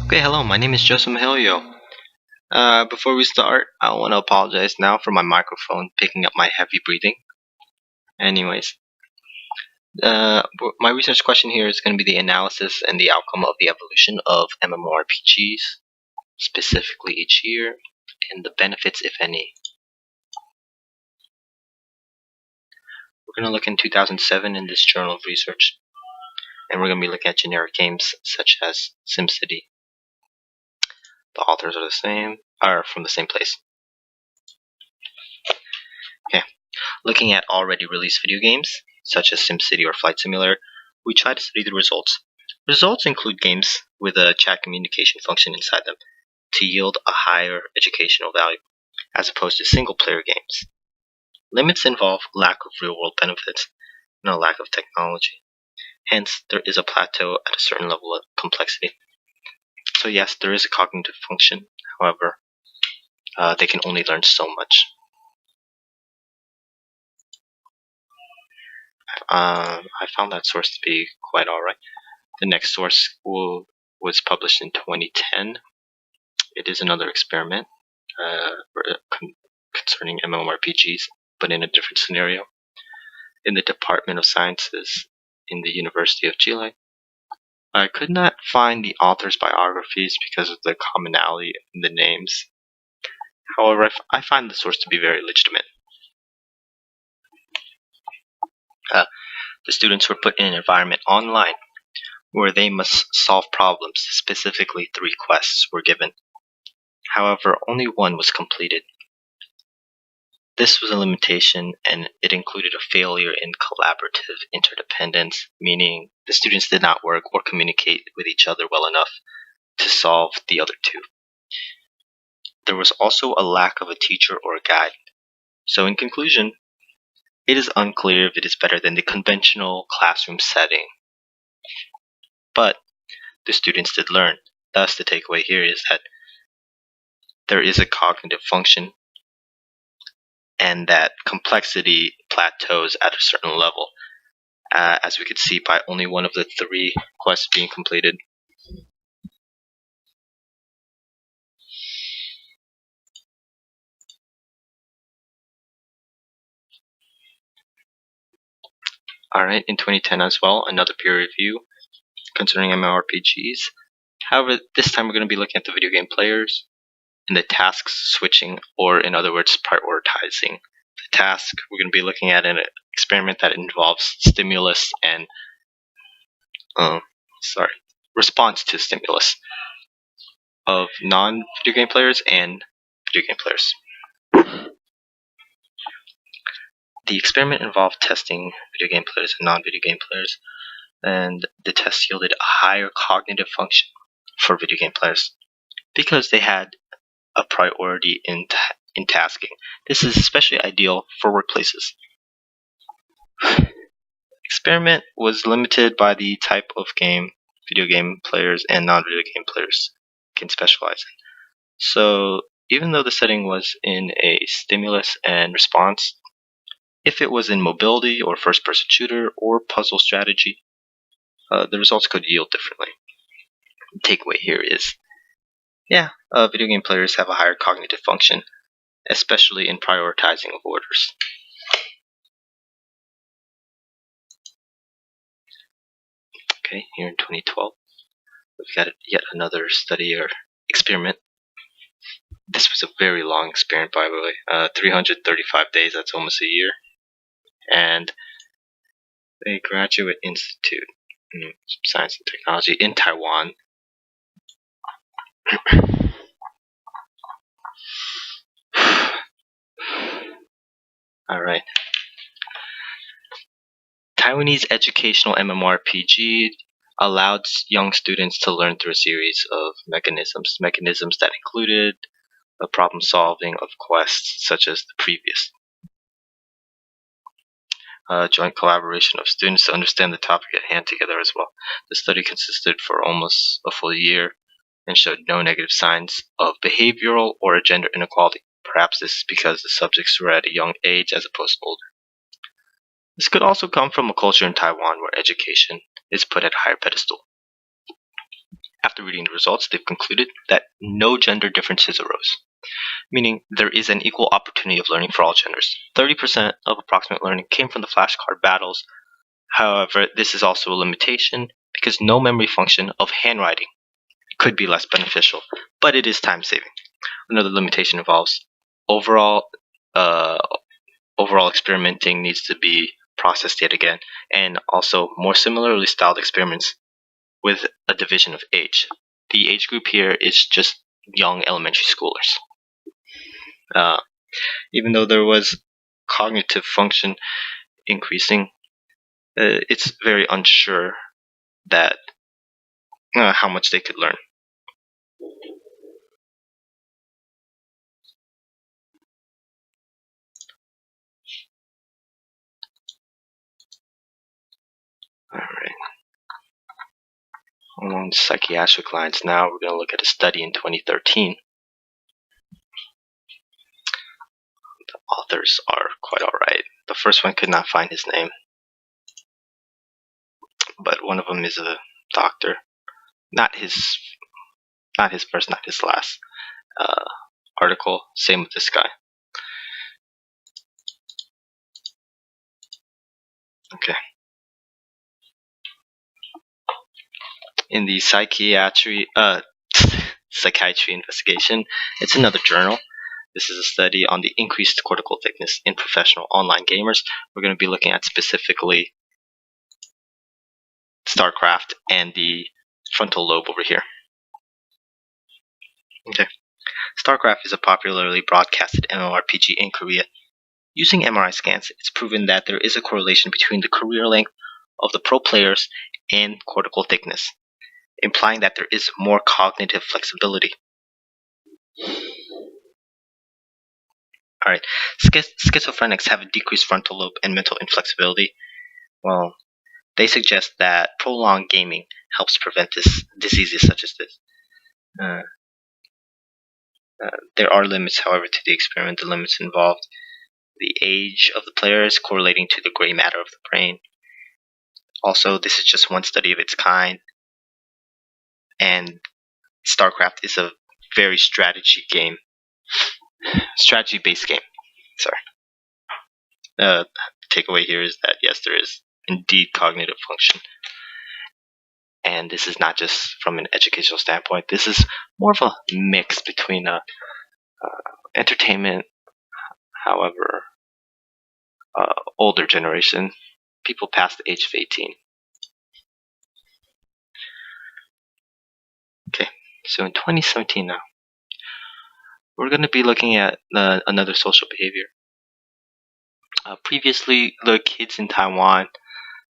Okay, hello, my name is Joseph Mahilio. Before we start, I want to apologize now for my microphone picking up my heavy breathing. Anyways, my research question here is going to be the analysis and the outcome of the evolution of MMORPGs, specifically each year, and the benefits, if any. We're going to look in 2007 in this journal of research, and we're going to be looking at generic games such as SimCity. The authors are from the same place. Okay. Looking at already released video games, such as SimCity or Flight Simulator, we try to study the results. Results include games with a chat communication function inside them to yield a higher educational value, as opposed to single-player games. Limits involve lack of real-world benefits and a lack of technology. Hence, there is a plateau at a certain level of complexity. So yes, there is a cognitive function, however, they can only learn so much. I found that source to be quite alright. The next source was published in 2010. It is another experiment concerning MMORPGs, but in a different scenario. In the Department of Sciences in the University of Chile. I could not find the author's biographies because of the commonality in the names. However, I find the source to be very legitimate. The students were put in an environment online where they must solve problems. Specifically, 3 quests were given. However, only one was completed. This was a limitation, and it included a failure in collaborative interdependence, meaning the students did not work or communicate with each other well enough to solve the other 2. There was also a lack of a teacher or a guide. So in conclusion, it is unclear if it is better than the conventional classroom setting. But the students did learn. Thus, the takeaway here is that there is a cognitive function and that complexity plateaus at a certain level, as we could see by only one of the 3 quests being completed. Alright, in 2010 as well, another peer review concerning MMORPGs. However, this time we're going to be looking at the video game players and the tasks switching, or in other words, prioritizing. The task we're going to be looking at an experiment that involves stimulus and response to stimulus of non-video game players and video game players. The experiment involved testing video game players and non-video game players, and the test yielded a higher cognitive function for video game players because they had a priority in tasking. This is especially ideal for workplaces. Experiment was limited by the type of game video game players and non-video game players can specialize in. So even though the setting was in a stimulus and response, if it was in mobility or first-person shooter or puzzle strategy, the results could yield differently. The takeaway here is, video game players have a higher cognitive function, especially in prioritizing of orders. Okay, here in 2012, we've got yet another study or experiment. This was a very long experiment, by the way, 335 days, that's almost a year. And a graduate institute in science and technology in Taiwan Alright. Taiwanese educational MMORPG allowed young students to learn through a series of mechanisms that included the problem solving of quests such as the previous. Joint collaboration of students to understand the topic at hand together as well. The study consisted for almost a full year and showed no negative signs of behavioral or gender inequality. Perhaps this is because the subjects were at a young age as opposed to older. This could also come from a culture in Taiwan where education is put at a higher pedestal. After after reading the results, they've concluded that no gender differences arose, meaning there is an equal opportunity of learning for all genders. 30% of approximate learning came from the flashcard battles. However, this is also a limitation because no memory function of handwriting could be less beneficial, but it is time-saving. Another limitation involves overall experimenting needs to be processed yet again, and also more similarly styled experiments with a division of age. The age group here is just young elementary schoolers. Even though there was cognitive function increasing, it's very unsure that how much they could learn. All right. Along psychiatric lines now, we're going to look at a study in 2013. The authors are quite alright. The first one could not find his name, but one of them is a doctor. Not his first, not his last article. Same with this guy. Okay. In the psychiatry investigation, it's another journal. This is a study on the increased cortical thickness in professional online gamers. We're going to be looking at specifically StarCraft and the frontal lobe over here. Okay. StarCraft is a popularly broadcasted MMORPG in Korea. Using MRI scans, it's proven that there is a correlation between the career length of the pro players and cortical thickness, implying that there is more cognitive flexibility. Alright, schizophrenics have a decreased frontal lobe and mental inflexibility. Well, they suggest that prolonged gaming helps prevent diseases such as this. There are limits, however, to the experiment. The limits involved the age of the players correlating to the gray matter of the brain. Also, this is just one study of its kind, and StarCraft is a very strategy-based game. Sorry. The takeaway here is that yes, there is indeed cognitive function, and this is not just from an educational standpoint. This is more of a mix between entertainment, however, older generation, people past the age of 18. Okay, so in 2017 now, we're going to be looking at another social behavior. Previously, the kids in Taiwan,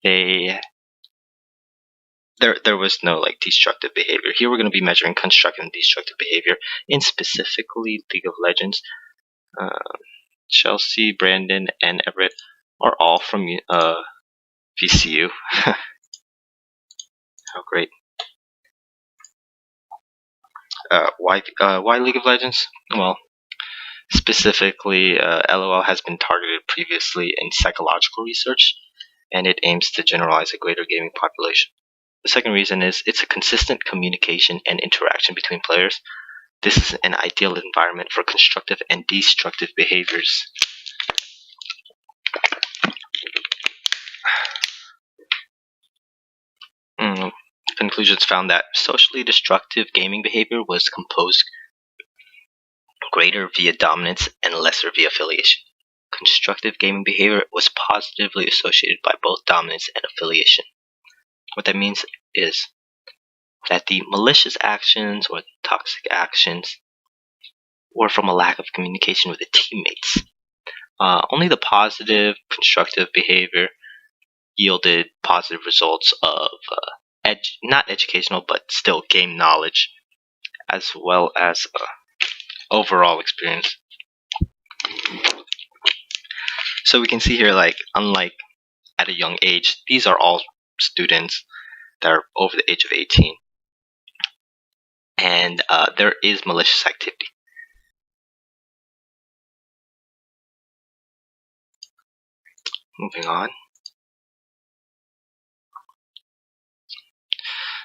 there was no destructive behavior. Here we're going to be measuring constructive and destructive behavior in specifically League of Legends. Chelsea, Brandon, and Everett are all from VCU. How great. Why League of Legends? Well, specifically, LOL has been targeted previously in psychological research, and it aims to generalize a greater gaming population. The second reason is it's a consistent communication and interaction between players. This is an ideal environment for constructive and destructive behaviors. Conclusions found that socially destructive gaming behavior was composed greater via dominance and lesser via affiliation. Constructive gaming behavior was positively associated by both dominance and affiliation. What that means is that the malicious actions or the toxic actions were from a lack of communication with the teammates. Only the positive, constructive behavior yielded positive results of not educational, but still game knowledge, as well as overall experience. So we can see here, unlike at a young age, these are all students that are over the age of 18. And there is malicious activity. Moving on.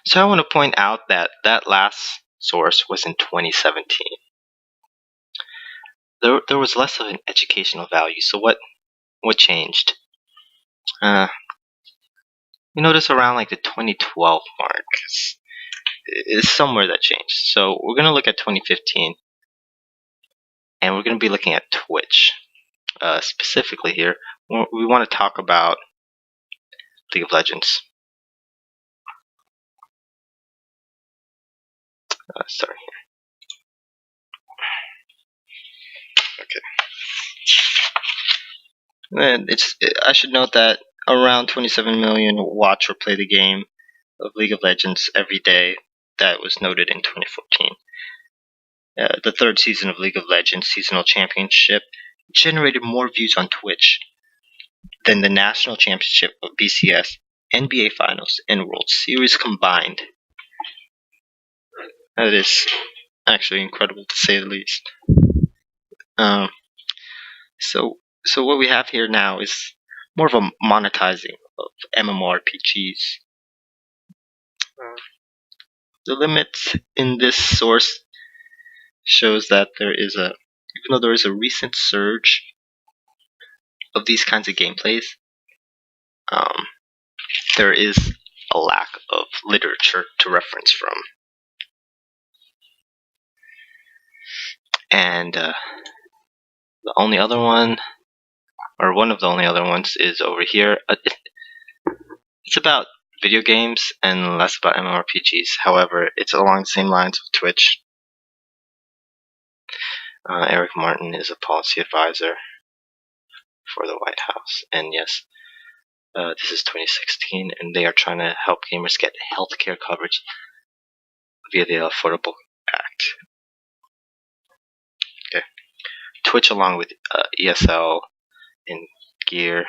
So I want to point out that that last source was in 2017. There was less of an educational value. So what changed? You notice around like the 2012 mark is somewhere that changed. So we're gonna look at 2015, and we're gonna be looking at Twitch specifically here. We want to talk about League of Legends. Sorry. Okay. And I should note that around 27 million watch or play the game of League of Legends every day. That was noted in 2014. The third season of League of Legends Seasonal Championship generated more views on Twitch than the National Championship of BCS, NBA Finals, and World Series combined. That is actually incredible to say the least. So what we have here now is more of a monetizing of MMORPGs. The limits in this source shows that even though there is a recent surge of these kinds of gameplays, there is a lack of literature to reference from. And the only other one, or one of the only other ones, is over here. It's about video games and less about MMORPGs. However, it's along the same lines of Twitch. Eric Martin is a policy advisor for the White House. And yes, this is 2016, and they are trying to help gamers get healthcare coverage via the Affordable Act. Okay. Twitch, along with ESL and Gear,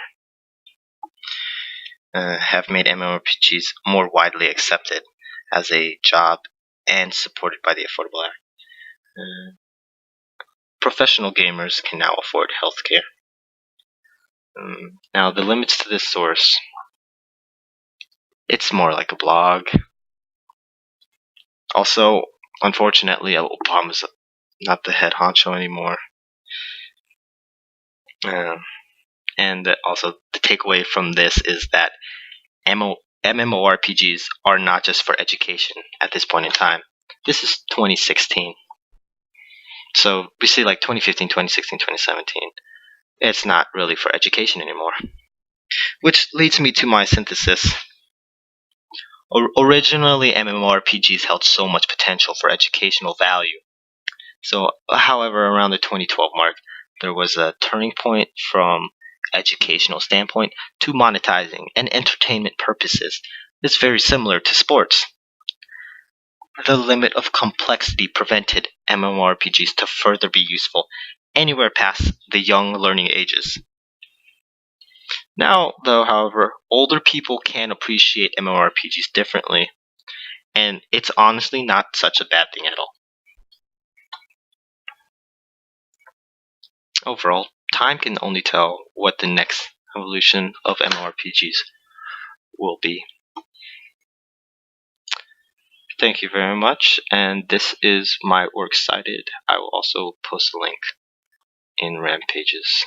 have made MMORPGs more widely accepted as a job and supported by the Affordable Act. Professional gamers can now afford healthcare. Now, the limits to this source, it's more like a blog. Also, unfortunately, Obama's not the head honcho anymore. And also, the takeaway from this is that MMORPGs are not just for education at this point in time. This is 2016. So we see like 2015, 2016, 2017. It's not really for education anymore. Which leads me to my synthesis. Originally, MMORPGs held so much potential for educational value. So, however, around the 2012 mark, there was a turning point from educational standpoint to monetizing and entertainment purposes. It's very similar to sports. The limit of complexity prevented MMORPGs to further be useful anywhere past the young learning ages. Now, though, however, older people can appreciate MMORPGs differently, and it's honestly not such a bad thing at all. Overall, time can only tell what the next evolution of MMORPGs will be. Thank you very much, and this is my works cited. I will also post a link in Rampages.